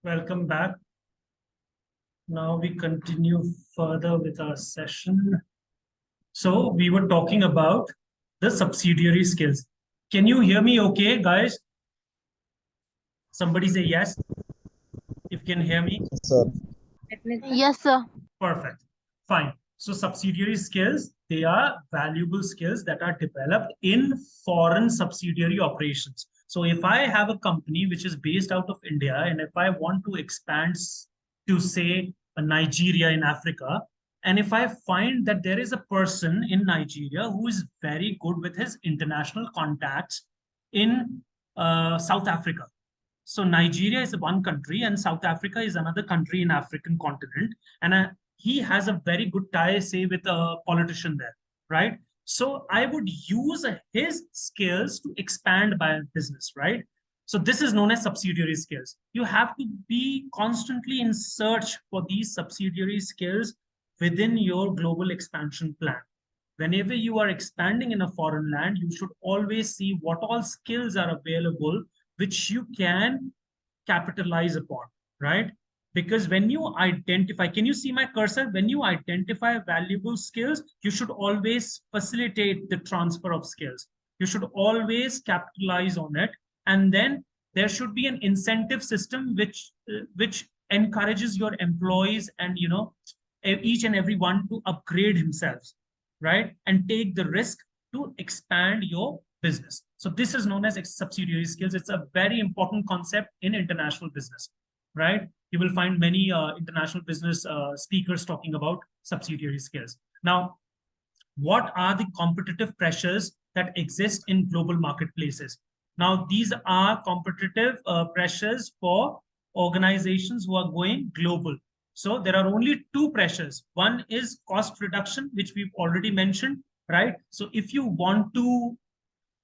Welcome back. Now we continue further with our session. So we were talking about the subsidiary skills. Can you hear me okay, guys? Somebody say yes if you can hear me. Sir, Yes, sir. Perfect. Fine. So subsidiary skills, they are valuable skills that are developed in foreign subsidiary operations. So if I have a company which is based out of India, and if I want to expand to say Nigeria in Africa, and if I find that there is a person in Nigeria who is very good with his international contacts in South Africa. So Nigeria is one country and South Africa is another country in African continent. And he has a very good tie, say, with a politician there, right? So I would use his skills to expand my business, right? So this is known as subsidiary skills. You have to be constantly in search for these subsidiary skills within your global expansion plan. Whenever you are expanding in a foreign land, you should always see what all skills are available which you can capitalize upon, right? Because when you identify, can you see my cursor? When you identify valuable skills, you should always facilitate the transfer of skills. You should always capitalize on it. And then there should be an incentive system which encourages your employees and each and every one to upgrade himself, right? And take the risk to expand your business. So this is known as subsidiary skills. It's a very important concept in international business, right? You will find many international business speakers talking about subsidiary skills. Now, what are the competitive pressures that exist in global marketplaces? Now, these are competitive pressures for organizations who are going global. So there are only two pressures. One is cost reduction, which we've already mentioned, right? So if you want to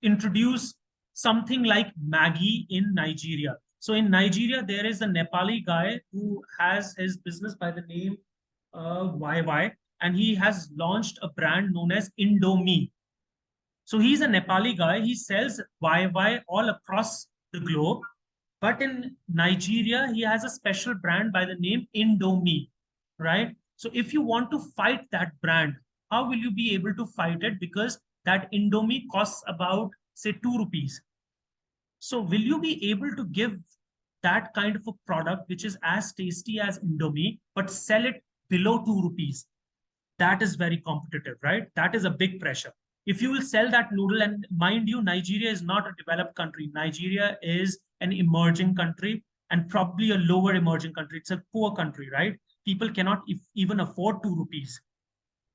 introduce something like Maggie in Nigeria. So in Nigeria, there is a Nepali guy who has his business by the name YY, and he has launched a brand known as Indomie. So he's a Nepali guy. He sells YY all across the globe. But in Nigeria, he has a special brand by the name Indomie, right? So if you want to fight that brand, how will you be able to fight it? Because that Indomie costs about, say, 2 rupees. So will you be able to give that kind of a product which is as tasty as Indomie, but sell it below 2 rupees? That is very competitive, right? That is a big pressure. If you will sell that noodle, and mind you, Nigeria is not a developed country. Nigeria is an emerging country and probably a lower emerging country. It's a poor country, right? People cannot even afford 2 rupees.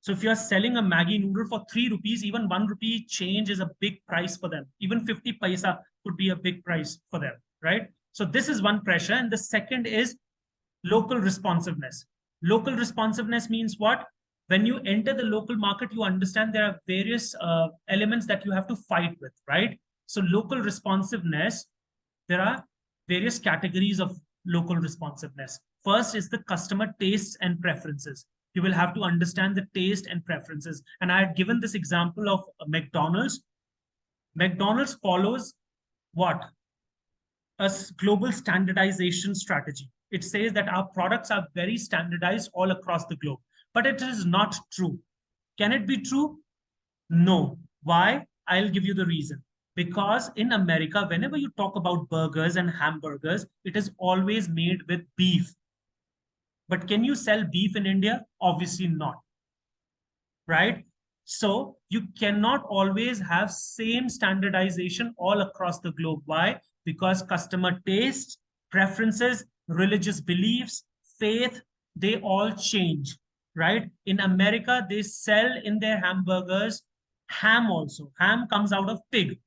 So if you're selling a Maggie noodle for 3 rupees, even 1 rupee change is a big price for them. Even 50 paisa could be a big price for them, right? So this is one pressure. And the second is local responsiveness. Local responsiveness means what? When you enter the local market, you understand there are various elements that you have to fight with, right? So local responsiveness, there are various categories of local responsiveness. First is the customer tastes and preferences. You will have to understand the taste and preferences. And I had given this example of McDonald's. McDonald's follows what? A global standardization strategy. It says that our products are very standardized all across the globe, but it is not true. Can it be true? No. Why? I'll give you the reason. Because in America, whenever you talk about burgers and hamburgers, it is always made with beef. But can you sell beef in India? Obviously not, right? So you cannot always have same standardization all across the globe. Why? Because customer taste, preferences, religious beliefs, faith, they all change, right? In America, they sell in their hamburgers ham also. Ham comes out of pig,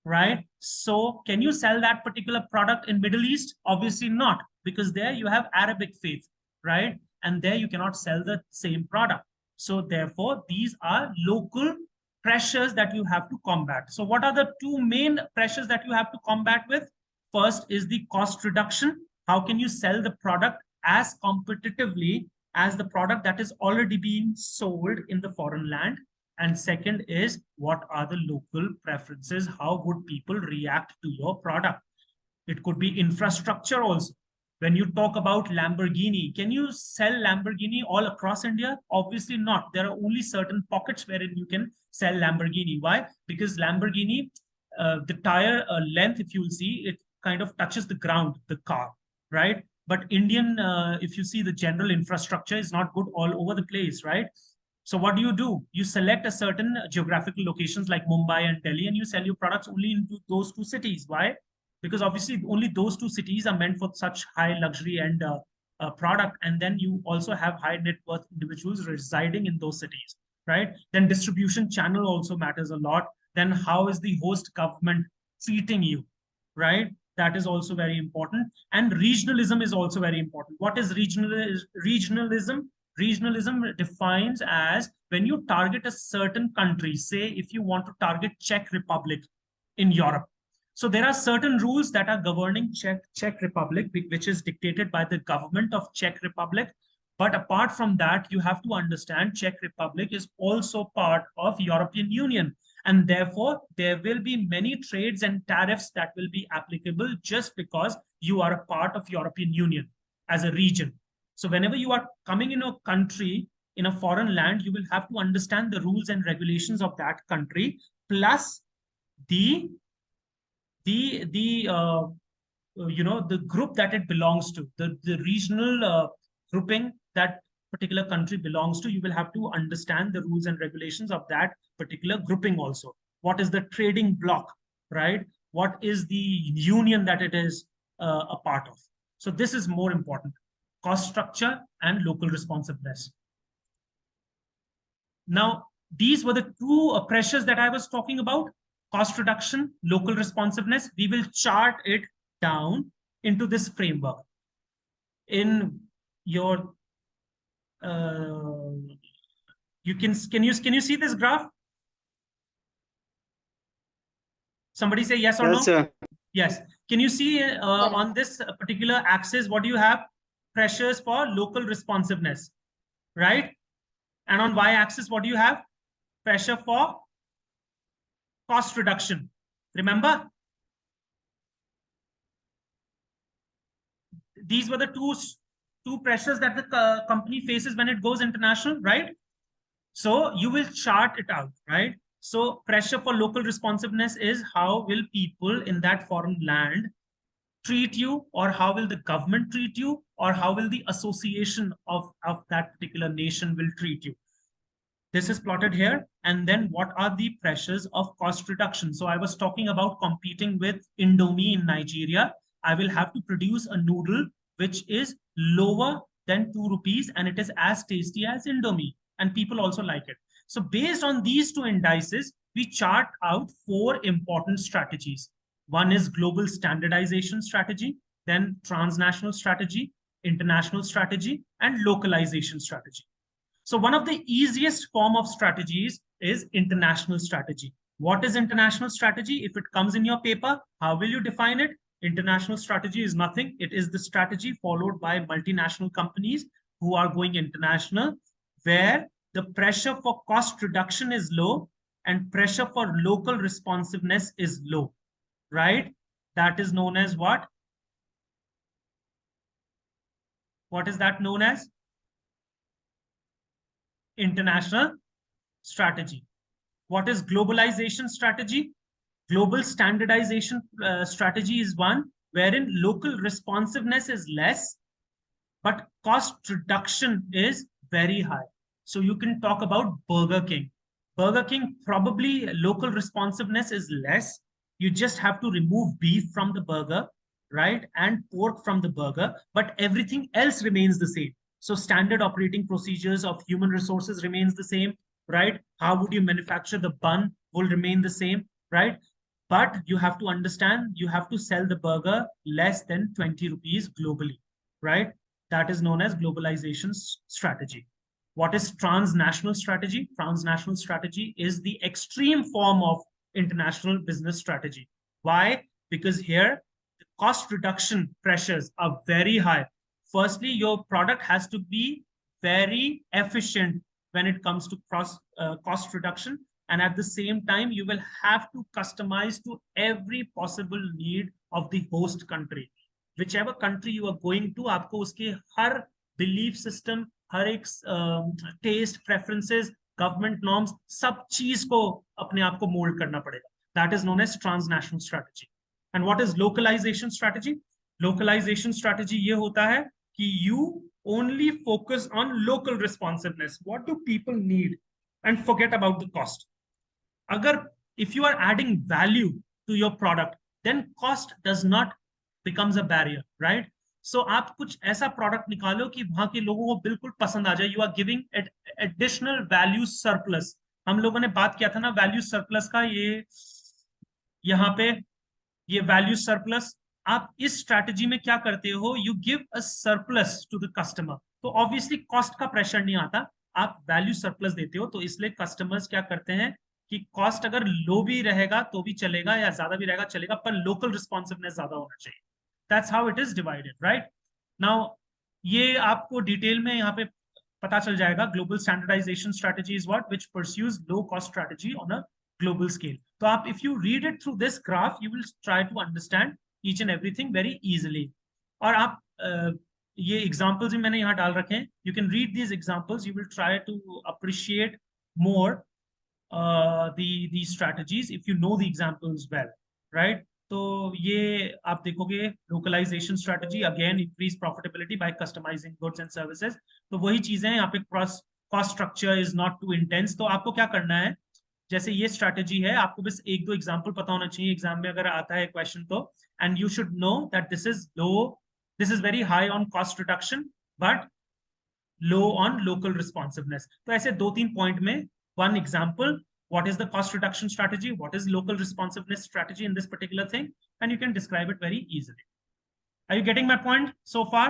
right? So can you sell that particular product in Middle East? Obviously not, because there you have Arabic faith, right? And there you cannot sell the same product. So therefore, these are local pressures that you have to combat. So what are the two main pressures that you have to combat with? First is the cost reduction. How can you sell the product as competitively as the product that is already being sold in the foreign land? And second is, what are the local preferences? How would people react to your product? It could be infrastructure also. When you talk about Lamborghini, can you sell Lamborghini all across India? Obviously not. There are only certain pockets wherein you can sell Lamborghini. Why? Because Lamborghini, the tire length, if you will see, it kind of touches the ground, the car, right? But Indian, if you see, the general infrastructure is not good all over the place, right? So what do? You select a certain geographical locations like Mumbai and Delhi, and you sell your products only into those two cities. Why? Because obviously only those two cities are meant for such high luxury and product. And then you also have high net worth individuals residing in those cities, right? Then distribution channel also matters a lot. Then how is the host government treating you, right? That is also very important. And regionalism is also very important. What is regionalism? Regionalism defines as when you target a certain country, say if you want to target Czech Republic in Europe. So there are certain rules that are governing Czech Republic, which is dictated by the government of Czech Republic. But apart from that, you have to understand Czech Republic is also part of European Union. And therefore, there will be many trades and tariffs that will be applicable just because you are a part of European Union as a region. So whenever you are coming in a country, in a foreign land, you will have to understand the rules and regulations of that country, plus the the group that it belongs to, the regional grouping that particular country belongs to. You will have to understand the rules and regulations of that particular grouping also. What is the trading bloc, right? What is the union that it is a part of? So this is more important: cost structure and local responsiveness. Now, these were the two pressures that I was talking about: cost reduction, local responsiveness. We will chart it down into this framework. In your, can you see this graph? Somebody say yes or no? Sir. Yes. Can you see on this particular axis, what do you have? Pressures for local responsiveness, right? And on y-axis, what do you have? Pressure for cost reduction. Remember? These were the two pressures that the company faces when it goes international, right? So you will chart it out, right? So pressure for local responsiveness is how will people in that foreign land treat you, or how will the government treat you, or how will the association of that particular nation will treat you. This is plotted here. And then what are the pressures of cost reduction? So I was talking about competing with Indomie in Nigeria. I will have to produce a noodle which is lower than 2 rupees and it is as tasty as Indomie. And people also like it. So based on these two indices, we chart out 4 important strategies. One is global standardization strategy, then transnational strategy, international strategy, and localization strategy. So one of the easiest form of strategies is international strategy. What is international strategy? If it comes in your paper, how will you define it? International strategy is nothing. It is the strategy followed by multinational companies who are going international, where the pressure for cost reduction is low and pressure for local responsiveness is low, right? That is known as what? What is that known as? International strategy. What is globalization strategy? Global standardization strategy is one wherein local responsiveness is less, but cost reduction is very high. So you can talk about Burger King. Burger King, probably local responsiveness is less. You just have to remove beef from the burger, right? And pork from the burger, but everything else remains the same. So standard operating procedures of human resources remains the same, right? How would you manufacture the bun will remain the same, right? But you have to understand, you have to sell the burger less than 20 rupees globally, right? That is known as globalization strategy. What is transnational strategy? Transnational strategy is the extreme form of international business strategy. Why? Because here the cost reduction pressures are very high. Firstly, your product has to be very efficient when it comes to cost reduction. And at the same time, you will have to customize to every possible need of the host country. whichever country you are going to, आपको उसके हर belief system, हर एक test, preferences, government norms, सब चीज को अपने आप को mould करना पड़ेगा. That is known as transnational strategy. And what is localisation strategy? Localisation strategy ये होता है कि you only focus on local responsiveness. What do people need? And forget about the cost. Agar if you are adding value to your product, then cost does not becomes a barrier, right? So आप कुछ ऐसा product निकालो कि वहां के लोगों को बिल्कुल पसंद आ जाए. You are giving additional value surplus. हम लोगों ने बात किया था ना वैल्यू सरप्लस का, ये यहाँ पे ये वैल्यू सरप्लस. आप इस स्ट्रैटेजी में क्या करते हो? You give a surplus to the customer. तो ऑब्वियसली कॉस्ट का प्रेशर नहीं आता, आप वैल्यू सरप्लस देते हो. तो इसलिए कस्टमर्स क्या करते हैं कि कॉस्ट अगर लो भी रहेगा तो भी चलेगा, या ज्यादा भी रहेगा चलेगा, पर लोकल रिस्पॉन्सिवनेस ज्यादा होना चाहिए. That's how it is divided, right? Now ये आपको डिटेल में यहाँ पे पता चल जाएगा. Global standardisation strategy is what which pursues low cost strategy on a global scale. तो आप if you read it through this graph, you will try to understand each and everything very easily. और आप ये examples भी मैंने यहाँ डाल रखे हैं. You can read these examples. You will try to appreciate more the strategies if you know the examples well, right? तो ये आप देखोगे localization strategy again increase profitability by customizing goods and services. तो वही चीजें यहाँ पे cost structure is not too intense. तो आपको क्या करना है? जैसे ये स्ट्रैटेजी है, आपको बस एक दो एग्जांपल पता होना चाहिए एग्जाम में अगर आता है क्वेश्चन तो. And you should know that this is low, this is very high on cost reduction but low on local responsiveness. तो ऐसे दो तीन पॉइंट में one example, what is the cost reduction strategy, what is local responsiveness strategy in this particular thing, and you can describe it very easily. Are you getting my point so far?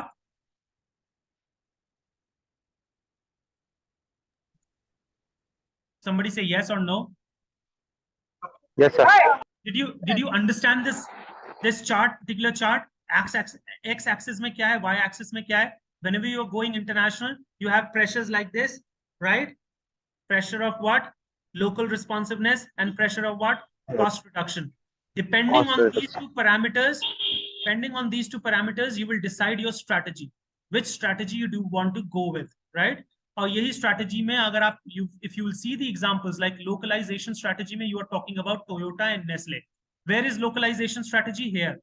Somebody say yes or no. Yes, sir. Did you understand this chart, particular chart? X axis में क्या है, y axis में क्या है? Whenever you are going international, you have pressures like this, right? Pressure of what? Local responsiveness, and pressure of what? Cost reduction. Depending on these two parameters, you will decide your strategy. Which strategy you do want to go with, right? और यही strategy में अगर आप if you will see the examples like localization strategy में you are talking about Toyota and Nestle. Where is localization strategy? Here.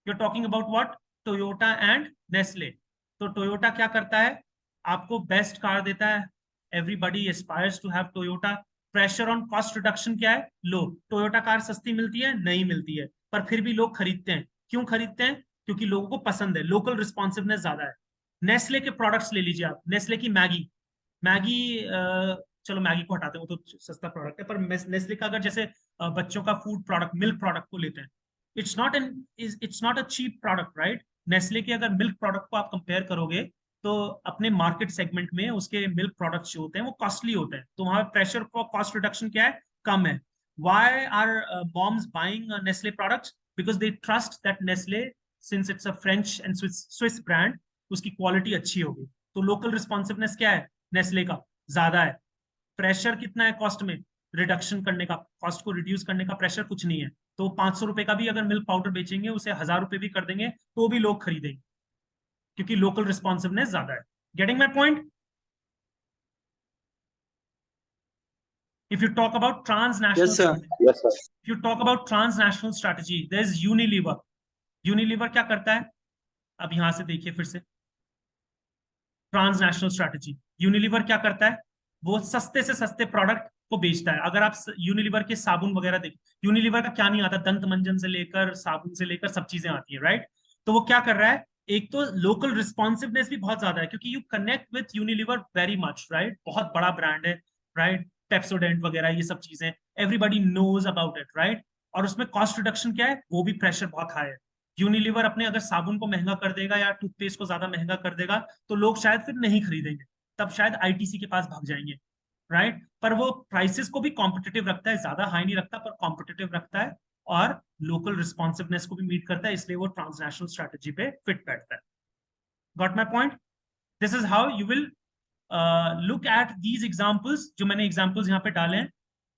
You're talking about what? Toyota and Nestle. तो Toyota क्या करता है? आपको बेस्ट कार देता है. Everybody aspires to have Toyota. Pressure on cost reduction क्या है? लो. Toyota car सस्ती मिलती है? नहीं मिलती है, पर फिर भी लोग खरीदते हैं. क्यों खरीदते हैं? क्योंकि लोगों को पसंद है. लोकल रिस्पॉन्सिवनेस ज्यादा है. नेस्ले के प्रोडक्ट्स ले लीजिए आप. नेस्ले की मैगी, चलो मैगी को हटाते हैं, वो तो सस्ता प्रोडक्ट है, पर नेस्ले का अगर जैसे बच्चों का फूड प्रोडक्ट, मिल्क प्रोडक्ट को लेते हैं, it's not a cheap product, right? Nestle के अगर मिल्क प्रोडक्ट को आप कंपेयर करोगे तो अपने मार्केट सेगमेंट में उसके मिल्क प्रोडक्ट्स जो होते हैं वो कॉस्टली होते हैं. तो वहां प्रेशर फॉर कॉस्ट रिडक्शन क्या है? कम है. Why are moms buying Nestle products? Because they trust that Nestle, since it's a French and Swiss brand, उसकी क्वालिटी अच्छी होगी. तो लोकल रिस्पॉन्सिवनेस क्या है? नेस्ले का ज्यादा है. प्रेशर कितना है कॉस्ट में? रिडक्शन करने का, कॉस्ट को रिड्यूस करने का प्रेशर कुछ नहीं है. तो 500 रुपए का भी अगर मिल्क पाउडर बेचेंगे, उसे 1000 रुपए भी कर देंगे तो भी लोग खरीदेंगे, क्योंकि लोकल रिस्पॉन्सिवनेस ज्यादा है. Getting my point? If you talk about transnational, Yes, sir. Yes, sir. if you talk about transnational strategy, there is Unilever. Unilever क्या करता है? अब यहां से देखिए फिर से ट्रांसनेशनल स्ट्रैटेजी. यूनिलीवर क्या करता है? वो सस्ते से सस्ते प्रोडक्ट को बेचता है. अगर आप यूनिलीवर के साबुन वगैरह देखिए, यूनिलीवर का क्या नहीं आता? दंत मंजन से लेकर साबुन से लेकर सब चीजें आती है, राइट? तो वो क्या कर रहा है? एक तो लोकल रिस्पॉन्सिवनेस भी बहुत ज्यादा है, क्योंकि you connect with Unilever very much, right? बहुत बड़ा ब्रांड है, राइट? पेप्सोडेंट वगैरह ये सब चीजें everybody knows about it, right? और उसमें कॉस्ट रिडक्शन क्या है? वो भी प्रेशर बहुत हाई है. यूनिलीवर अपने अगर साबुन को महंगा कर देगा या टूथपेस्ट को ज्यादा महंगा कर देगा तो लोग शायद फिर नहीं खरीदेंगे, तब शायद आईटीसी के पास भाग जाएंगे, राइट? पर वो प्राइसेस को भी कॉम्पिटिटिव रखता है, ज्यादा हाई नहीं रखता पर कॉम्पिटिटिव रखता है, और लोकल रिस्पॉन्सिवनेस को भी मीट करता है, इसलिए वो ट्रांसनेशनल स्ट्रेटेजी पे फिट बैठता है. Got my point? This is how you will look at these examples. जो मैंने एग्जाम्पल्स यहाँ पे डाले हैं,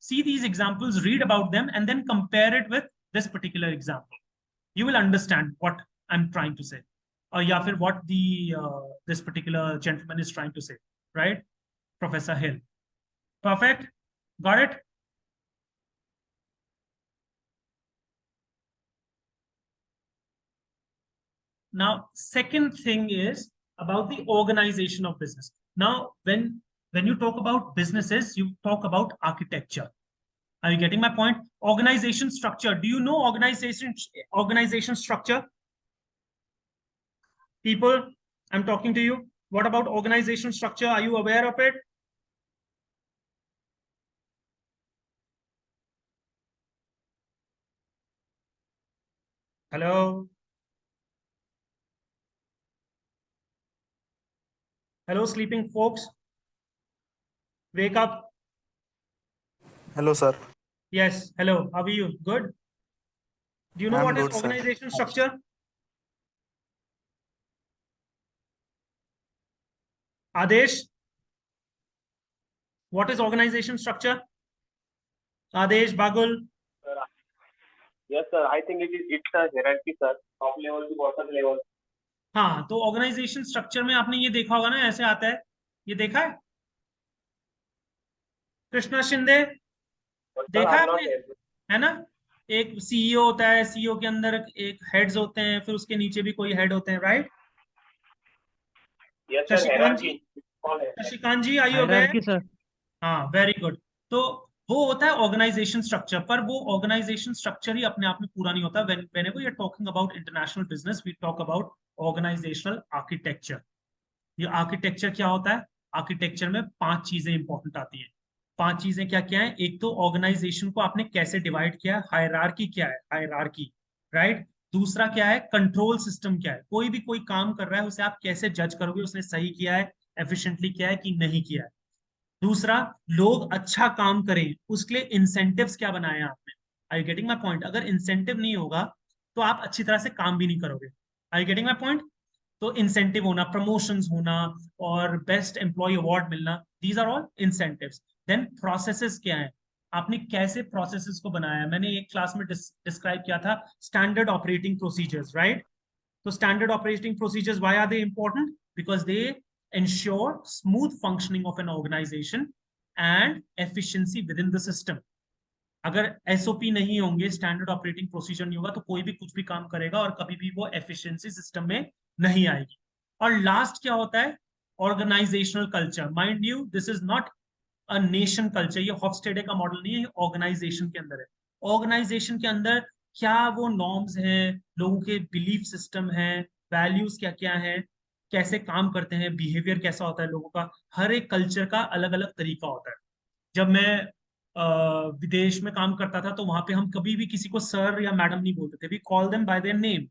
see these examples, read about them, and then compare it with this particular example. You will understand what I'm trying to say, or या फिर what the this particular gentleman is trying to say, right? Professor Hill. Perfect. Got it? Now, second thing is about the organization of business. Now, when you talk about businesses, you talk about architecture. Are you getting my point? Organization structure. Do you know organization structure? People, I'm talking to you. What about organization structure? Are you aware of it? Hello? Hello, sleeping folks. Wake up. Hello, sir. Yes. Hello. How are you? Good. Do you know I'm what is good, sir. organization structure? Adesh, what is organization structure? Adesh, Bagul. Yes, sir. I think it's a hierarchy, sir. Top level to bottom level. हाँ, तो organisation structure में आपने ये देखा होगा ना, ऐसे आता है, ये देखा है कृष्णा शिंदे, But sir, देखा है I'm not आपने, able. है ना? एक सीईओ होता है, सीईओ के अंदर एक हेड्स होते हैं, फिर उसके नीचे भी कोई हेड होते हैं, right? Yes, sir. Shashikant ji, Hierarchy. It's called hierarchy. Shashikant ji, are you aware? Hierarchy, sir. हाँ, वेरी गुड। तो वो होता है ऑर्गेनाइजेशन स्ट्रक्चर, पर वो ऑर्गेनाइजेशन स्ट्रक्चर ही अपने आप में पूरा नहीं होता। whenever you're talking about international business, we talk about organizational architecture. ये आर्किटेक्चर क्या होता है? आर्किटेक्चर में 5 चीजें इंपॉर्टेंट आती हैं। 5 चीजें क्या क्या है? एक तो ऑर्गेनाइजेशन को आपने कैसे डिवाइड किया है, हायरार्की क्या है, हायरार्की, राइट? दूसरा क्या है? कंट्रोल सिस्टम क्या है? कोई भी कोई काम कर रहा है, उसे आप कैसे जज करोगे उसने सही किया है, एफिशिएंटली किया है कि नहीं किया है? दूसरा, लोग अच्छा काम करें उसके लिए इंसेंटिव्स क्या बनाए हैं आपने? आई यू गेटिंग माई पॉइंट? अगर इंसेंटिव नहीं होगा तो आप अच्छी तरह से काम भी नहीं करोगे। I you getting my point? तो इंसेंटिव होना, प्रमोशंस होना और बेस्ट एम्प्लॉय अवार्ड मिलना, these are all incentives. Then processes क्या है? आपने कैसे प्रोसेसेस को बनाया है? मैंने एक क्लास में डिस्क्राइब किया था स्टैंडर्ड ऑपरेटिंग प्रोसीजर्स, राइट? तो standard operating procedures, why are they important? Because they ensure smooth functioning of an organization and efficiency within the system. अगर एसओपी नहीं होंगे, स्टैंडर्ड ऑपरेटिंग प्रोसीजर नहीं होगा, तो कोई भी कुछ भी काम करेगा और कभी भी वो एफिशिएंसी सिस्टम में नहीं आएगी। और लास्ट क्या होता है? Organisational culture. Mind you, this is not a nation culture, ये हॉफस्टेडे का मॉडल नहीं है, ऑर्गेनाइजेशन के अंदर है। ऑर्गेनाइजेशन के अंदर क्या वो नॉर्म्स हैं, लोगों के बिलीफ सिस्टम है, वैल्यूज क्या क्या है, कैसे काम करते हैं, बिहेवियर कैसा होता है लोगों का, हर एक कल्चर का अलग अलग तरीका होता है। जब मैं विदेश में काम करता था तो वहां पे हम कभी भी किसी को सर या मैडम नहीं बोलते थे, we call them by their name,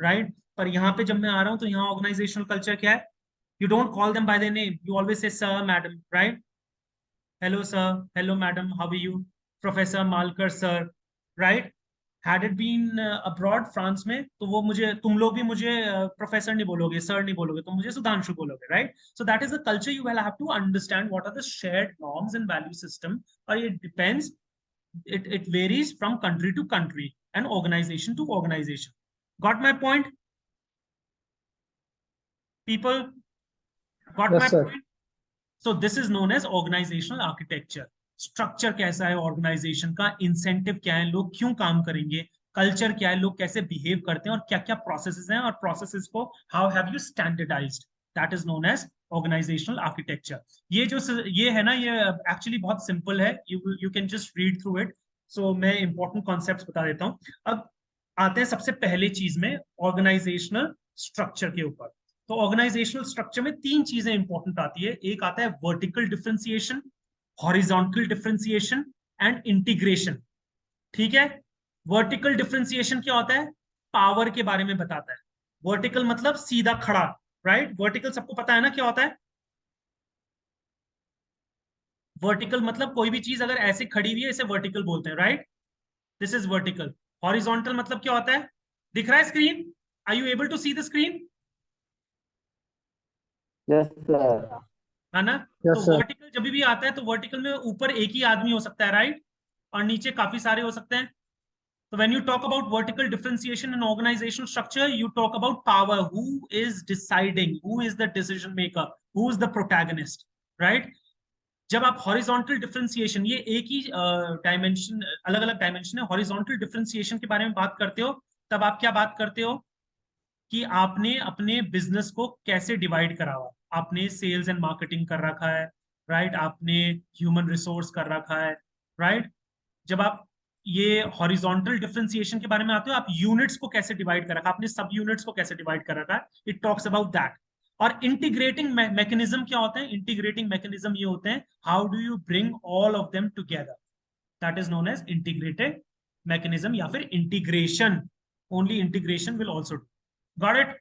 right? पर यहाँ पे जब मैं आ रहा हूँ तो यहाँ ऑर्गेनाइजेशनल कल्चर क्या है? You don't call them by their name, you always say sir, madam, right? Hello sir, hello madam, how are you? Professor Malkar sir, right? Had it been abroad France में तो वो मुझे, तुम लोग भी मुझे प्रोफेसर नहीं बोलोगे, सर नहीं बोलोगे, तुम मुझे सुधांशु बोलोगे, right? So that is the culture. You will have to understand what are the shared norms and value system, और ये depends, it varies from country to country and organization to organization. Got my point? People, got Yes, my sir. point? So this is known as organizational architecture. Structure कैसा है organisation का, incentive क्या है, लोग क्यों काम करेंगे, कल्चर क्या है, लोग कैसे बिहेव करते हैं, और क्या क्या प्रोसेसेस हैं, और प्रोसेसेस को how have you standardized, that is known as organizational architecture. ये है ना, ये एक्चुअली बहुत सिंपल है, you can just read through it. So मैं इंपॉर्टेंट कॉन्सेप्ट्स बता देता हूँ। अब आते हैं सबसे पहले चीज में, ऑर्गेनाइजेशनल स्ट्रक्चर के ऊपर। तो ऑर्गेनाइजेशनल स्ट्रक्चर में 3 चीजें इंपॉर्टेंट आती है। एक आता है vertical differentiation, horizontal differentiation and integration. ठीक है? वर्टिकल डिफरेंशिएशन क्या होता है? पावर के बारे में बताता है। वर्टिकल मतलब सीधा खड़ा, राइट? वर्टिकल सबको पता है ना क्या होता है? वर्टिकल मतलब कोई भी चीज अगर ऐसे खड़ी हुई है, इसे वर्टिकल बोलते हैं, right? This is vertical. Horizontal मतलब क्या होता है? दिख रहा है screen? Are you able to see the screen? Yes, sir. है ना? Yes, तो sir. वर्टिकल जब भी आता है तो वर्टिकल में ऊपर एक ही आदमी हो सकता है, राइट? और नीचे काफी सारे हो सकते हैं। So when you talk about vertical differentiation in organizational structure, you talk about power. Who is deciding? Who is the decision maker? Who is the protagonist? Right? जब आप हॉरिजॉन्टल डिफरेंशिएशन, ये एक ही डायमेंशन, अलग अलग डायमेंशन है, horizontal differentiation के बारे में बात करते हो, तब आप क्या बात करते हो कि आपने अपने बिजनेस को कैसे डिवाइड करा हुआ, आपने सेल्स एंड मार्केटिंग कर रखा है, राइट, आपने ह्यूमन रिसोर्स कर रखा है, राइट। जब आप ये हॉरिजॉन्टल डिफरेंशिएशन के बारे में आते हो, आप यूनिट्स को कैसे डिवाइड कर रखा, आपने सब यूनिट्स को कैसे डिवाइड कर रखा है, इट टॉक्स अबाउट दैट। और इंटीग्रेटिंग मैकेनिज्म क्या होते हैं? इंटीग्रेटिंग मैकेनिज्म ये होते हैं, how do you bring all of them together, that is known as integrated mechanism या फिर integration. Only integration will also do. Got it?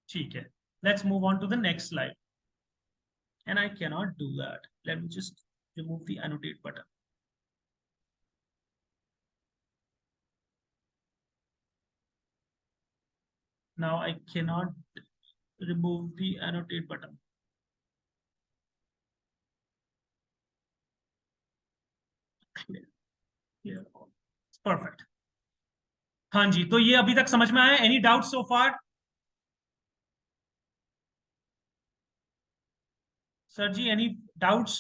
ठीक है, let's move on to the next slide. And I can not do that, let me just remove the annotate button. Now I cannot remove the annotate button. Clear. Clear. Perfect. हाँ जी, तो ये अभी तक समझ में आया? Any doubt so far? Sir ji, any doubts?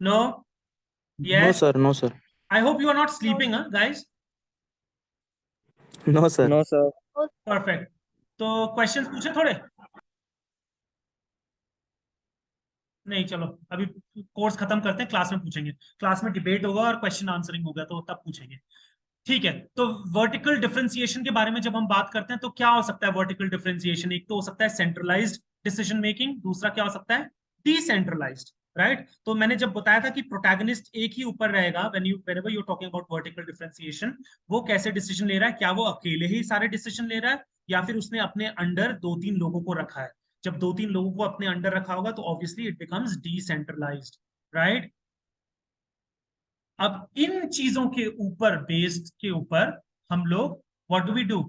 No? No, sir. No, sir. I hope you are not sleeping, huh, guys? No, sir. No, sir. Perfect. तो questions पूछे थोड़े? नहीं, चलो अभी कोर्स खत्म करते हैं, क्लास में पूछेंगे। क्लास में डिबेट होगा और क्वेश्चन आंसरिंग होगा, तो तब पूछेंगे। ठीक है, तो वर्टिकल डिफरेंशिएशन के बारे में जब हम बात करते हैं तो क्या हो सकता है वर्टिकल डिफरेंशिएशन? एक तो हो सकता है सेंट्रलाइज्ड डिसीजन मेकिंग, दूसरा क्या हो सकता है? Decentralised, right. तो मैंने जब बताया था कि प्रोटैगनिस्ट एक ही ऊपर रहेगा, whenever you talking about vertical differentiation, वो कैसे डिसीजन ले रहा है? क्या वो अकेले ही सारे डिसीजन ले रहा है या फिर उसने अपने अंडर 2-3 लोगों को रखा है? जब 2-3 लोगों को अपने अंडर रखा होगा तो obviously it becomes decentralised, right. अब इन चीजों के ऊपर, बेस्ड के ऊपर हम लोग what do we do?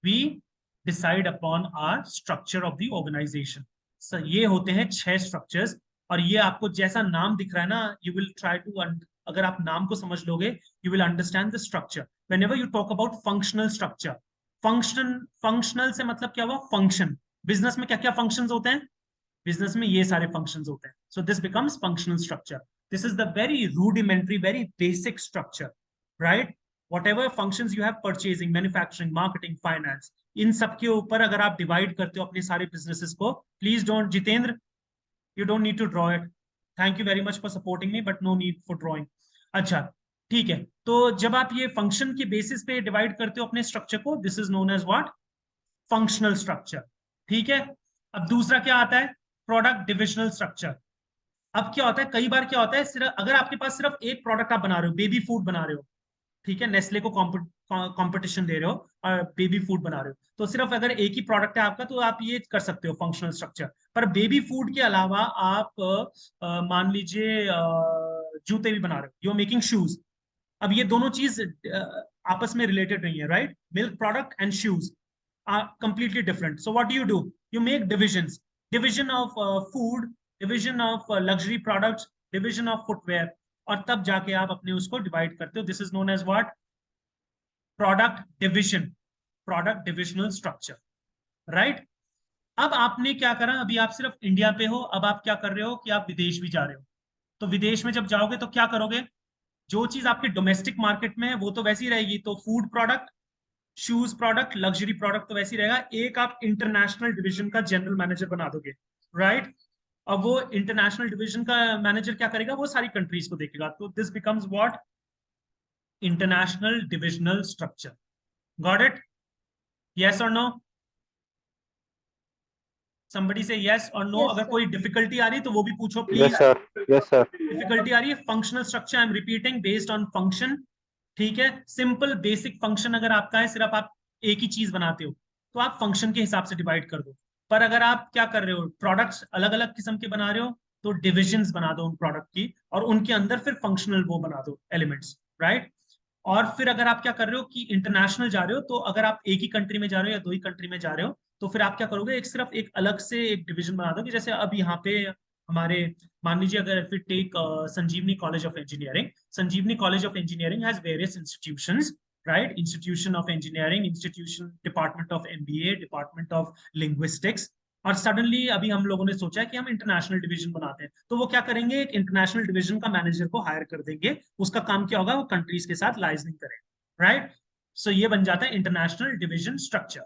We decide upon our structure of the organisation. ये होते हैं 6 स्ट्रक्चर्स, और ये आपको जैसा नाम दिख रहा है ना, यू विल ट्राई टू, अगर आप नाम को समझ लोगे, you will understand the structure. Whenever you talk about functional structure, functional से मतलब क्या हुआ? फंक्शन। बिजनेस में क्या क्या फंक्शंस होते हैं? बिजनेस में ये सारे फंक्शंस होते हैं, so this becomes functional structure. This is the very rudimentary, very basic structure, right? Whatever functions you have, purchasing, manufacturing, marketing, finance, इन सब के ऊपर अगर आप डिवाइड करते हो अपने सारे बिजनेसेस को, please don't, Jitendra, you don't need to draw it. Thank you very much for supporting me, but no need for drawing. अच्छा, ठीक है, तो जब आप ये फंक्शन के बेसिस पे डिवाइड करते हो अपने स्ट्रक्चर को, this is known as what? Functional structure. ठीक है, अब दूसरा क्या आता है? Product divisional structure. अब क्या होता है, कई बार क्या होता है, सिर्फ अगर आपके पास सिर्फ एक प्रोडक्ट आप बना रहे हो, बेबी फूड बना रहे हो, ठीक है, नेस्ले को कंपटीशन दे रहे हो और बेबी फूड बना रहे हो, तो सिर्फ अगर एक ही प्रोडक्ट है आपका तो आप ये कर सकते हो फंक्शनल स्ट्रक्चर। पर बेबी फूड के अलावा आप मान लीजिए जूते भी बना रहे हो, यू आर मेकिंग शूज। अब ये दोनों चीज आपस में रिलेटेड नहीं है, right? Milk product and shoes are completely different. So what do? You make divisions, division of food, division of luxury products, division of footwear, और तब जाके आप अपने उसको डिवाइड करते हो। This is known as what? Product division, product divisional structure, right. अब आपने क्या करा, अभी आप सिर्फ इंडिया पे हो, अब आप क्या कर रहे हो कि आप विदेश भी जा रहे हो। तो विदेश में जब जाओगे तो क्या करोगे? जो चीज आपके डोमेस्टिक मार्केट में है वो तो वैसी रहेगी, तो food product, shoes product, luxury product तो वैसी रहेगा। एक आप इंटरनेशनल डिविजन का जनरल मैनेजर बना दोगे, राइट। अब वो इंटरनेशनल डिवीजन का मैनेजर क्या करेगा? वो सारी कंट्रीज को देखेगा। तो this becomes what? International divisional structure. Got it? Yes और no? somebody say yes or no. Yes, अगर sir. कोई डिफिकल्टी आ रही है तो वो भी पूछो please. Yes, sir. Yes, sir. Difficulty आ रही है? Functional structure I am repeating, based on function, ठीक है। सिंपल बेसिक फंक्शन अगर आपका है, सिर्फ आप एक ही चीज बनाते हो, तो आप फंक्शन के हिसाब से डिवाइड कर दो। पर अगर आप क्या कर रहे हो, प्रोडक्ट्स अलग अलग किस्म के बना रहे हो, तो डिविजन्स बना दो उन प्रोडक्ट की, और उनके अंदर फिर फंक्शनल वो बना दो एलिमेंट्स, राइट। और फिर अगर आप क्या कर रहे हो कि इंटरनेशनल जा रहे हो, तो अगर आप एक ही कंट्री में जा रहे हो या 2 ही कंट्री में जा रहे हो, तो फिर आप क्या करोगे, एक सिर्फ एक अलग से एक डिवीजन बना दो कि जैसे अब यहाँ पे हमारे, मान लीजिए अगर if we take Sanjivani college of engineering, Sanjivani college of engineering has various institutions, right? Institution of engineering, institution, department of MBA, department of linguistics. और सडनली अभी हम लोगों ने सोचा कि हम इंटरनेशनल डिवीजन बनाते हैं, तो वो क्या करेंगे, एक इंटरनेशनल डिवीजन का मैनेजर को हायर कर देंगे। उसका काम क्या होगा, वो कंट्रीज के साथ लाइजनिंग करेगा, राइट? सो ये बन जाता है इंटरनेशनल डिवीजन स्ट्रक्चर।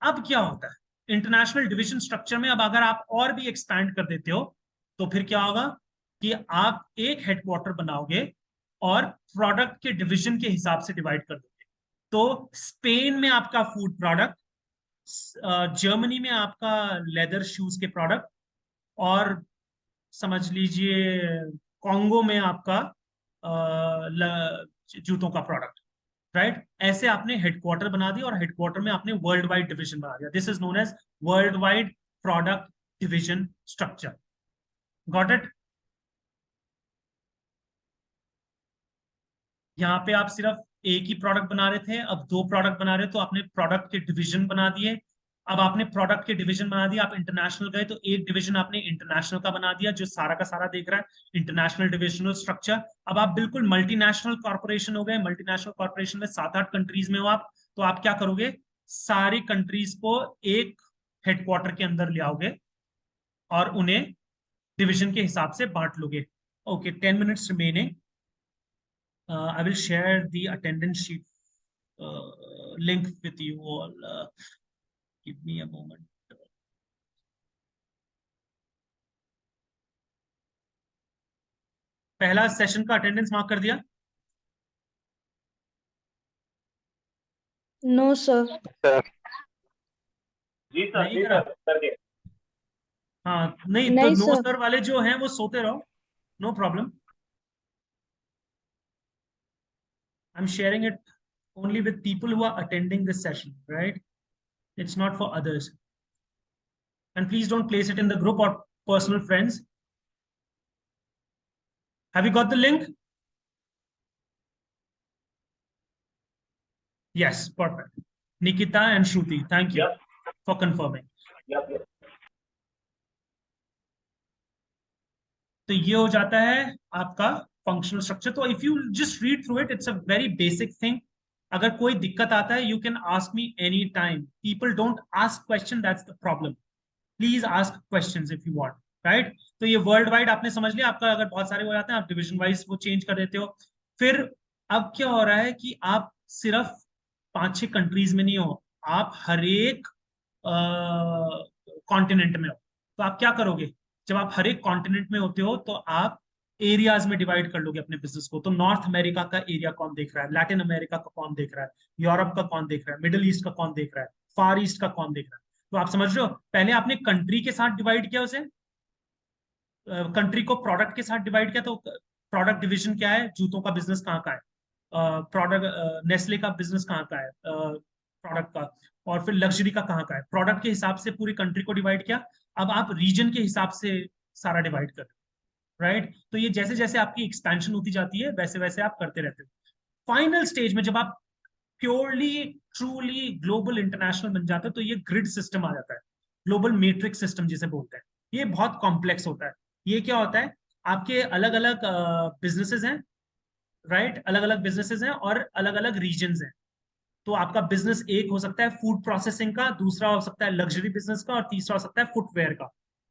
अब क्या होता है इंटरनेशनल डिवीजन स्ट्रक्चर में, अब अगर आप और भी एक्सपैंड कर देते हो तो फिर क्या होगा कि आप एक हेडक्वार्टर बनाओगे और प्रोडक्ट के डिवीजन के हिसाब से डिवाइड कर दोगे। तो स्पेन में आपका फूड प्रोडक्ट, जर्मनी में आपका लेदर शूज के प्रोडक्ट, और समझ लीजिए कॉन्गो में आपका जूतों का प्रोडक्ट, राइट? ऐसे आपने हेडक्वार्टर बना दिया और हेडक्वार्टर में आपने वर्ल्ड वाइड डिवीजन बना दिया। This is known as world wide product division structure. Got it? यहाँ पे आप सिर्फ एक ही प्रोडक्ट बना रहे थे, अब दो प्रोडक्ट बना रहे हो, तो आपने प्रोडक्ट के डिवीजन बना दिए। अब आपने प्रोडक्ट के डिवीजन बना दिया, आप इंटरनेशनल गए तो एक डिवीजन आपने इंटरनेशनल का बना दिया जो सारा का सारा देख रहा है, इंटरनेशनल डिविजनल स्ट्रक्चर। अब आप बिल्कुल मल्टीनेशनल कॉर्पोरेशन हो गए, मल्टीनेशनल कॉर्पोरेशन में 7-8 कंट्रीज में हो आप, तो आप क्या करोगे, सारी कंट्रीज को एक हेडक्वार्टर के अंदर ले आओगे और उन्हें डिवीजन के हिसाब से बांट लोगे। Okay, 10 minutes remaining. I will share the attendance sheet link with you all. Give me a moment. पहला सेशन का अटेंडेंस मार्क कर दिया? No, sir. जी सर, नहीं जी करा? सर, कर दिया। हाँ, नहीं तो नहीं, नो sir. सर वाले जो हैं वो सोते रहो, no problem. I'm sharing it only with people who are attending this session, right? It's not for others. And please don't place it in the group or personal friends. Have you got the link? Yes, perfect. Nikita and Shruti, thank you for confirming. Yep. तो ये हो जाता है आपका functional structure. तो if you just read through it, it's a very basic thing. अगर कोई दिक्कत आता है, you can ask me any time. People don't ask question, that's the problem. Please ask questions if you want, right? तो ये world wide आपने समझ लिया। आपका अगर बहुत सारे हो जाते हैं, आप डिविजन वाइज वो चेंज कर देते हो। फिर अब क्या हो रहा है कि आप सिर्फ 5-6 कंट्रीज में नहीं हो, आप हर एक कॉन्टिनेंट में हो। तो आप क्या करोगे, जब आप हर एक कॉन्टिनेंट में होते हो तो आप एरियाज में डिवाइड कर लोगे अपने बिजनेस को। तो नॉर्थ अमेरिका का एरिया कौन देख रहा है, लैटिन अमेरिका का कौन देख रहा है, यूरोप का कौन देख रहा है, मिडिल ईस्ट का कौन देख रहा है, फार ईस्ट का कौन देख रहा है। तो आप समझ रहे हो, पहले आपने कंट्री के साथ डिवाइड किया उसे, कंट्री को प्रोडक्ट के साथ डिवाइड किया। तो प्रोडक्ट डिवीजन क्या है, जूतों का बिजनेस कहाँ का है, प्रोडक्ट नेस्ले का बिजनेस कहाँ का है प्रोडक्ट का, और फिर लग्जरी का कहाँ का है। प्रोडक्ट के हिसाब से पूरी कंट्री को डिवाइड किया। अब आप रीजन के हिसाब से सारा डिवाइड कर, राइट? तो ये जैसे जैसे आपकी एक्सपेंशन होती जाती है, वैसे वैसे आप करते रहते हो। फाइनल स्टेज में जब आप प्योरली ट्रूली ग्लोबल इंटरनेशनल बन जाते हो, तो ये ग्रिड सिस्टम आ जाता है, ग्लोबल मैट्रिक्स सिस्टम जिसे बोलते हैं। ये बहुत कॉम्प्लेक्स होता है। ये क्या होता है, आपके अलग अलग बिजनेसेस हैं, राइट? अलग अलग बिजनेसेस हैं और अलग अलग रीजन हैं। तो आपका बिजनेस एक हो सकता है फूड प्रोसेसिंग का, दूसरा हो सकता है लग्जरी बिजनेस का, और तीसरा हो सकता है फुटवेयर का।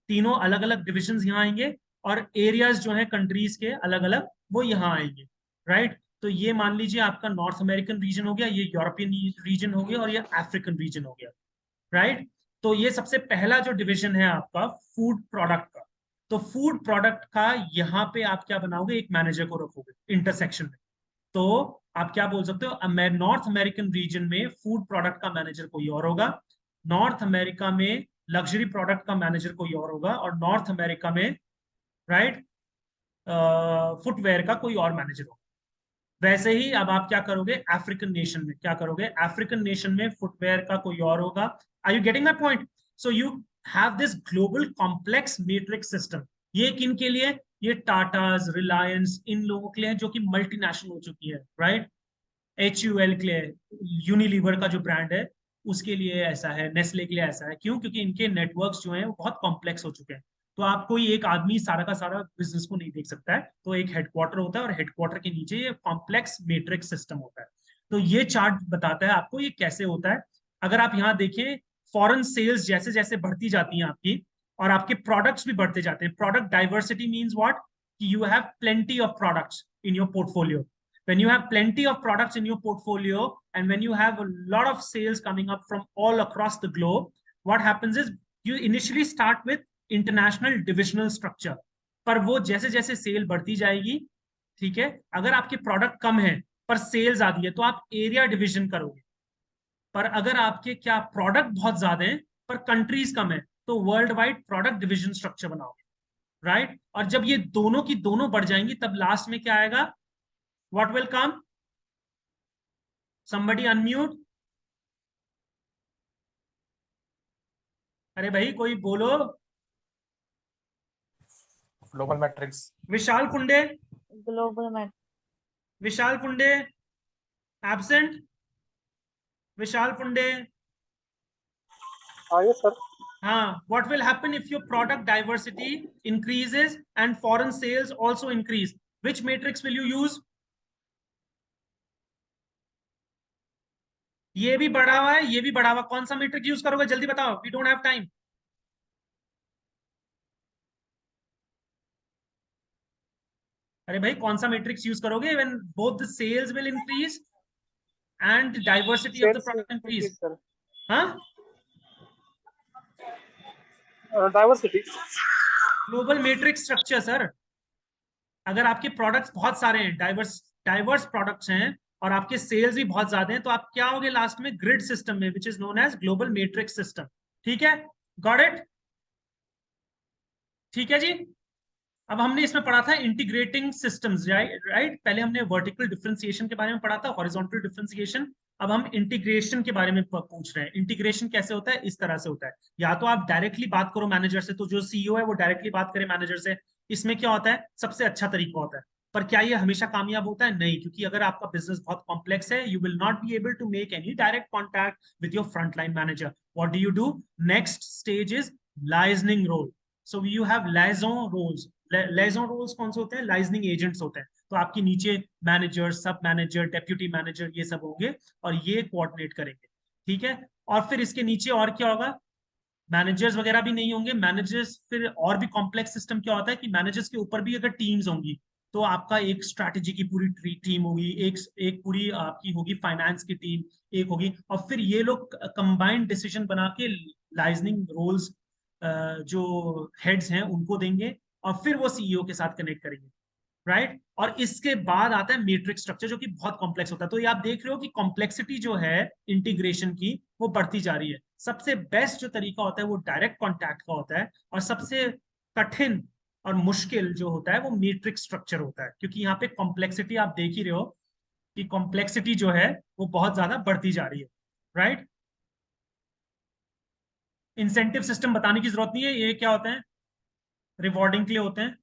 तीनों अलग अलग डिविजन यहाँ आएंगे, और एरियाज जो है कंट्रीज के अलग अलग वो यहाँ आएंगे, राइट? तो ये मान लीजिए आपका नॉर्थ अमेरिकन रीजन हो गया, ये यूरोपियन रीजन हो गया, और ये अफ्रीकन रीजन हो गया, राइट? तो ये सबसे पहला जो डिवीजन है आपका फूड प्रोडक्ट का। तो फूड प्रोडक्ट का यहाँ पे आप क्या बनाओगे, एक मैनेजर को रखोगे इंटरसेक्शन में। तो आप क्या बोल सकते हो, नॉर्थ अमेरिकन रीजन में फूड प्रोडक्ट का मैनेजर कोई और होगा, नॉर्थ अमेरिका में लग्जरी प्रोडक्ट का मैनेजर कोई और होगा, और नॉर्थ अमेरिका में, राइट, फुटवेयर का कोई और मैनेजर होगा। वैसे ही अब आप क्या करोगे, अफ्रीकन नेशन में क्या करोगे, अफ्रीकन नेशन में फुटवेयर का कोई और होगा। Are you getting my point? So you have this global complex matrix system. ये किन के लिए, ये टाटाज, रिलायंस, इन लोगों के लिए जो कि मल्टीनेशनल हो चुकी है, राइट? HUL के लिए, यूनिलीवर का जो ब्रांड है उसके लिए ऐसा है, नेस्ले के लिए ऐसा है। क्यों? क्योंकि इनके नेटवर्क्स जो हैं वो बहुत कॉम्प्लेक्स हो चुके हैं। तो आप कोई एक आदमी सारा का सारा बिजनेस को नहीं देख सकता है, तो एक हेडक्वार्टर होता है और हेडक्वार्टर के नीचे ये कॉम्प्लेक्स मैट्रिक्स सिस्टम होता है। तो ये चार्ट बताता है आपको ये कैसे होता है। अगर आप यहाँ देखें, फॉरेन सेल्स जैसे जैसे बढ़ती जाती हैं आपकी, और आपके प्रोडक्ट्स भी बढ़ते जाते हैं। प्रोडक्ट डाइवर्सिटी मीन्स व्हाट, कि you have plenty of products in your portfolio. When you have plenty of products in your portfolio and when you have a lot of sales coming up from all across the globe, what happens is you initially start with international divisional structure, पर वो जैसे जैसे cell बढ़ती जाएगी, ठीक है, अगर आपके प्रोडक्ट कम है पर सेल्स आती है तो आप एरिया डिविजन करोगे। पर अगर आपके क्या प्रोडक्ट बहुत ज्यादा है पर कंट्रीज कम है तो world wide product division structure बनाओगे, राइट। और जब ये दोनों की दोनों बढ़ जाएंगी तब लास्ट में क्या आएगा, what will come? Somebody unmute. अरे भाई कोई बोलो। Global matrix. विशाल कुंडे, Global mat. विशाल कुंडे एब्सेंट, विशाल कुंडे। Yes, sir. हाँ, what will happen if your product diversity increases and foreign sales also increase? Which matrix will you use? ये भी बढ़ा हुआ है, ये भी बढ़ा हुआ, कौन सा मैट्रिक्स यूज करोगे जल्दी बताओ, वी डोंट हैव टाइम। अरे भाई कौन सा मैट्रिक्स यूज करोगे when both the sales will increase and diversity of the Sales product increase? increase, sir. हाँ, Diversity. Global matrix structure sir. अगर आपके प्रोडक्ट्स बहुत सारे हैं, डाइवर्स प्रोडक्ट्स हैं और आपके सेल्स भी बहुत ज्यादा हैं, तो आप क्या होगे लास्ट में, ग्रिड सिस्टम में, which is known as global matrix system. ठीक है, गॉट इट? ठीक है जी। अब हमने इसमें पढ़ा था इंटीग्रेटिंग सिस्टम्स, राइट। पहले हमने वर्टिकल डिफरेंशिएशन के बारे में पढ़ा था, हॉरिजॉन्टल डिफरेंशिएशन। अब हम इंटीग्रेशन के बारे में पूछ रहे हैं। इंटीग्रेशन कैसे होता है, इस तरह से होता है, या तो आप डायरेक्टली बात करो मैनेजर से, तो जो सीईओ है वो डायरेक्टली बात करे मैनेजर से। इसमें क्या होता है, सबसे अच्छा तरीका होता है। पर क्या ये हमेशा कामयाब होता है? नहीं, क्योंकि अगर आपका बिजनेस बहुत कॉम्प्लेक्स है, you will not be able to make any direct contact with your frontline manager. What do you do? Next stage is liaisoning role. So you have liaison roles. Liaison roles कौन से होते हैं? Liaisoning agents होते हैं। तो आपके नीचे manager, सब मैनेजर, डेप्यूटी मैनेजर, ये सब होंगे और ये कोऑर्डिनेट करेंगे। ठीक है, और फिर इसके नीचे और क्या होगा, मैनेजर्स वगैरह भी नहीं होंगे। मैनेजर्स फिर और भी कॉम्प्लेक्स सिस्टम क्या होता है कि मैनेजर्स के ऊपर भी अगर टीम्स होंगी तो आपका एक स्ट्रैटेजी की पूरी टीम होगी, एक पूरी आपकी होगी फाइनेंस की टीम एक होगी, और फिर ये लोग कंबाइंड डिसीजन बना के लाइजनिंग रोल्स जो हेड्स हैं उनको देंगे और फिर वो सीईओ के साथ कनेक्ट करेंगे, राइट। और इसके बाद आता है मैट्रिक्स स्ट्रक्चर जो कि बहुत कॉम्प्लेक्स होता है। तो ये आप देख रहे हो कि कॉम्प्लेक्सिटी जो है इंटीग्रेशन की वो बढ़ती जा रही है। सबसे बेस्ट जो तरीका होता है वो डायरेक्ट कॉन्टैक्ट का होता है, और सबसे कठिन और मुश्किल जो होता है वो मैट्रिक्स स्ट्रक्चर होता है, क्योंकि यहाँ पे कॉम्प्लेक्सिटी आप देख ही रहे हो कि कॉम्प्लेक्सिटी जो है वो बहुत ज्यादा बढ़ती जा रही है, राइट। इंसेंटिव सिस्टम बताने की जरूरत नहीं है, ये क्या होते हैं, रिवॉर्डिंग के लिए होते हैं।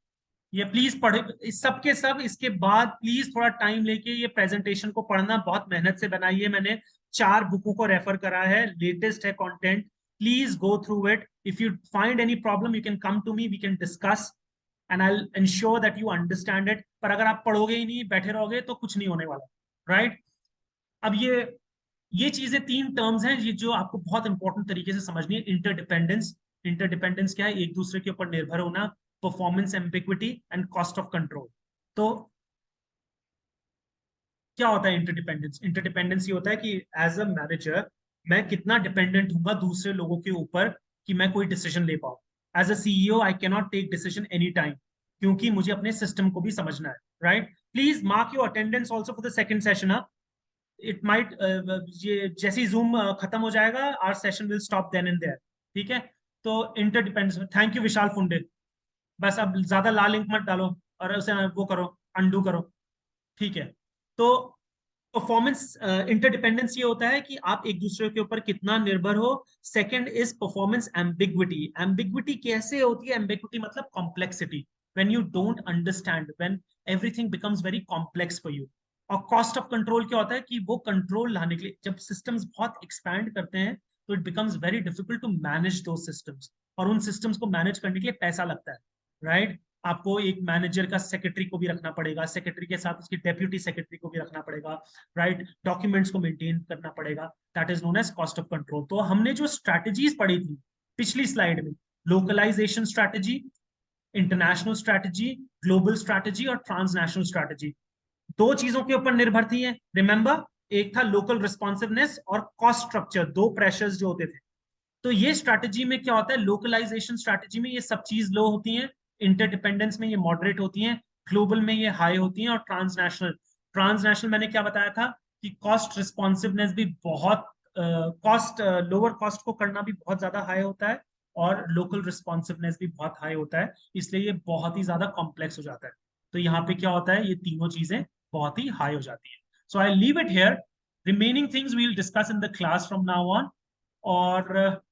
ये प्लीज पढ़े, इस सब के सब। इसके बाद प्लीज थोड़ा टाइम लेके ये प्रेजेंटेशन को पढ़ना, बहुत मेहनत से बनाई है मैंने, 4 बुकों को रेफर करा है, लेटेस्ट है content. Please go through it. If you find any problem you can come to me, we can discuss and I will ensure that you understand it. पर अगर आप पढ़ोगे ही नहीं, बैठे रहोगे, तो कुछ नहीं होने वाला, राइट। अब ये चीजें 3 टर्म्स हैं ये जो आपको बहुत इंपॉर्टेंट तरीके से समझनी है। इंटरडिपेंडेंस, इंटरडिपेंडेंस क्या है? एक दूसरे के ऊपर निर्भर होना। Performance ambiguity and cost of control. तो क्या होता है इंटरडिपेंडेंस? इंटरडिपेंडेंस ये होता है कि एज अ मैनेजर मैं कितना डिपेंडेंट हूंगा दूसरे लोगों के ऊपर कि मैं कोई डिसीजन ले पाऊं। As a CEO I can not take decision any time, क्योंकि मुझे अपने सिस्टम को भी समझना है, right. Please mark your attendance also for the second session. It might ये जैसे ही जूम खत्म हो जाएगा, our session will stop then and there. ठीक है, तो interdependence. Thank you Vishal Phunde. बस अब ज्यादा लाल लिंक मत डालो और उसे वो करो, अंडू करो। ठीक है, तो परफॉर्मेंस इंटरडिपेंडेंस ये होता है कि आप एक दूसरे के ऊपर कितना निर्भर हो। Second is performance ambiguity. Ambiguity कैसे होती है? एम्बिग्विटी मतलब complexity, when you don't understand, when everything becomes very complex for you. और कॉस्ट ऑफ कंट्रोल क्या होता है कि वो कंट्रोल लाने के लिए जब सिस्टम्स बहुत एक्सपैंड करते हैं तो it becomes very difficult to manage दो सिस्टम्स। और उन सिस्टम्स को मैनेज करने के लिए पैसा लगता है, राइट? आपको एक मैनेजर का सेक्रेटरी को भी रखना पड़ेगा, सेक्रेटरी के साथ उसकी डेप्यूटी सेक्रेटरी को भी रखना पड़ेगा, राइट? डॉक्यूमेंट्स को मेंटेन करना पड़ेगा, that is known as cost of control. तो हमने जो स्ट्रैटेजीज पढ़ी थी पिछली स्लाइड में, localisation strategy, international strategy, global strategy और ट्रांसनेशनल स्ट्रैटेजी, दो चीजों के ऊपर निर्भर थी है, रिमेंबर? एक था लोकल रिस्पॉन्सिवनेस और कॉस्ट स्ट्रक्चर, दो प्रेशर्स जो होते थे। तो ये स्ट्रैटेजी में क्या होता है, लोकलाइजेशन स्ट्रैटेजी में ये सब चीज लो होती हैं, इंटरडिपेंडेंस में ये मॉडरेट होती हैं, ग्लोबल में ये हाई होती हैं, और ट्रांसनेशनल, ट्रांसनेशनल मैंने क्या बताया था कि कॉस्ट रिस्पॉन्सिवनेस भी बहुत, कॉस्ट लोअर कॉस्ट को करना भी बहुत ज्यादा हाई होता है, और लोकल रिस्पॉन्सिवनेस भी बहुत हाई होता है, इसलिए ये बहुत ही ज्यादा कॉम्प्लेक्स हो जाता है। तो यहाँ पे क्या होता है, ये तीनों चीजें बहुत ही हाई हो जाती है। So I leave it here, remaining things we will discuss in the class from now on. और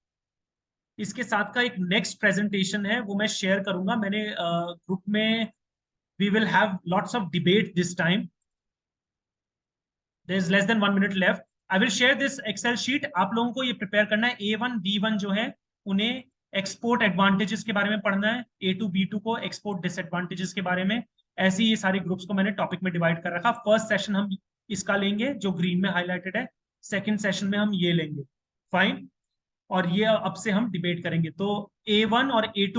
इसके साथ का एक नेक्स्ट प्रेजेंटेशन है, वो मैं शेयर करूंगा, मैंने ग्रुप में, we will have lots of debate this time, there is less than 1 minute left. I will share this Excel sheet, आप लोगों को ये प्रिपेयर करना है। A1 B1 जो है उन्हें एक्सपोर्ट एडवांटेजेस के बारे में पढ़ना है, A2 B2 को एक्सपोर्ट डिसएडवांटेजेस के बारे में। ऐसे ही ये सारे ग्रुप्स को मैंने टॉपिक में डिवाइड कर रखा। फर्स्ट सेशन हम इसका लेंगे जो ग्रीन में हाईलाइटेड है, सेकंड सेशन में हम ये लेंगे, फाइन। और ये अब से हम डिबेट करेंगे। तो A1 और A2